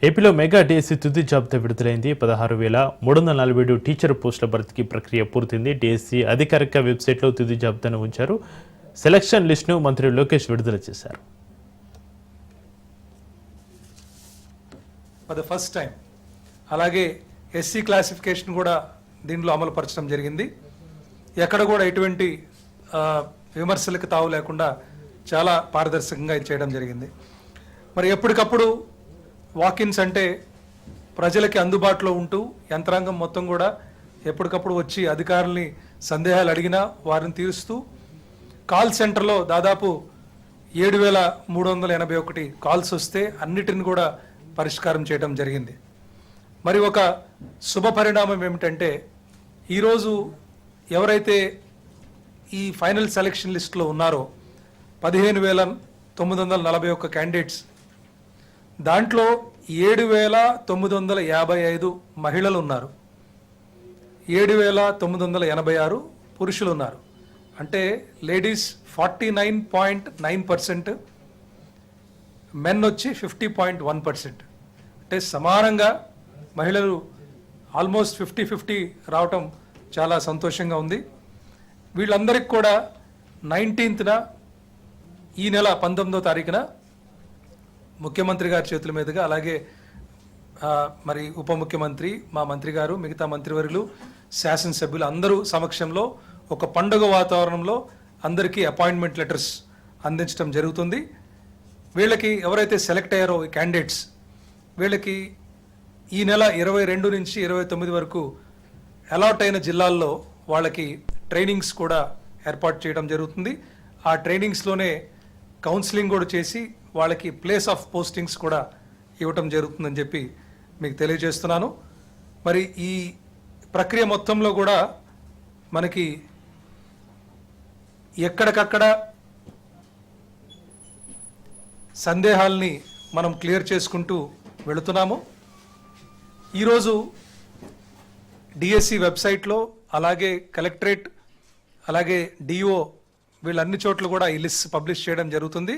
ఏపీలో mega DSC తుది జాబితా విడుదలైంది. 16,347 టీచర్ పోస్టుల భర్తీకి ప్రక్రియ పూర్తయింది. డిఎస్సి అధికారిక వెబ్సైట్లో తుది జాబితాను ఉంచారు. సెలక్షన్ లిస్టును మంత్రి లోకేష్ విడుదల చేశారు. ఫర్ ద ఫస్ట్ టైం అలాగే ఎస్సీ క్లాసిఫికేషన్ కూడా దీంట్లో అమలు పరచడం జరిగింది. ఎక్కడ కూడా ఎటువంటి విమర్శలకు తావు లేకుండా చాలా పారదర్శకంగా ఇది చేయడం జరిగింది. మరి ఎప్పటికప్పుడు వాకిన్స్ అంటే ప్రజలకి అందుబాటులో ఉంటూ యంత్రాంగం మొత్తం కూడా ఎప్పటికప్పుడు వచ్చి అధికారుల్ని సందేహాలు అడిగినా వారిని తీరుస్తూ కాల్ సెంటర్లో దాదాపు 7,381 కాల్స్ వస్తే అన్నిటిని కూడా పరిష్కారం చేయడం జరిగింది. మరి ఒక శుభ పరిణామం ఏమిటంటే ఈరోజు ఎవరైతే ఈ ఫైనల్ సెలక్షన్ లిస్టులో ఉన్నారో 15,941 క్యాండిడేట్స్, దాంట్లో 7,955 మహిళలు ఉన్నారు, 7,986 పురుషులు ఉన్నారు. అంటే లేడీస్ 49.9%, మెన్ వచ్చి 50.1%. అంటే సమానంగా మహిళలు ఆల్మోస్ట్ 50-50 రావటం చాలా సంతోషంగా ఉంది. వీళ్ళందరికీ కూడా 19న ఈ నెల 19వ తారీఖున ముఖ్యమంత్రి గారి చేతుల మీదుగా, అలాగే మరి ఉప ముఖ్యమంత్రి, మా మంత్రి గారు, మిగతా మంత్రివర్యులు, శాసనసభ్యులు అందరూ సమక్షంలో ఒక పండుగ వాతావరణంలో అందరికీ అపాయింట్మెంట్ లెటర్స్ అందించడం జరుగుతుంది. వీళ్ళకి ఎవరైతే సెలెక్ట్ అయ్యారో ఈ క్యాండిడేట్స్, వీళ్ళకి ఈ నెల 22 నుంచి 29 వరకు అలాట్ అయిన జిల్లాల్లో వాళ్ళకి ట్రైనింగ్స్ కూడా ఏర్పాటు చేయడం జరుగుతుంది. ఆ ట్రైనింగ్స్లోనే కౌన్సిలింగ్ కూడా చేసి వాళ్ళకి ప్లేస్ ఆఫ్ పోస్టింగ్స్ కూడా ఇవ్వటం జరుగుతుందని చెప్పి మీకు తెలియజేస్తున్నాను. మరి ఈ ప్రక్రియ మొత్తంలో కూడా మనకి ఎక్కడికక్కడ సందేహాల్ని మనం క్లియర్ చేసుకుంటూ వెళుతున్నాము. ఈరోజు డిఎస్సి వెబ్సైట్లో, అలాగే కలెక్టరేట్, అలాగే డిఓ, వీళ్ళన్ని చోట్ల కూడా ఈ లిస్ట్ పబ్లిష్ చేయడం జరుగుతుంది.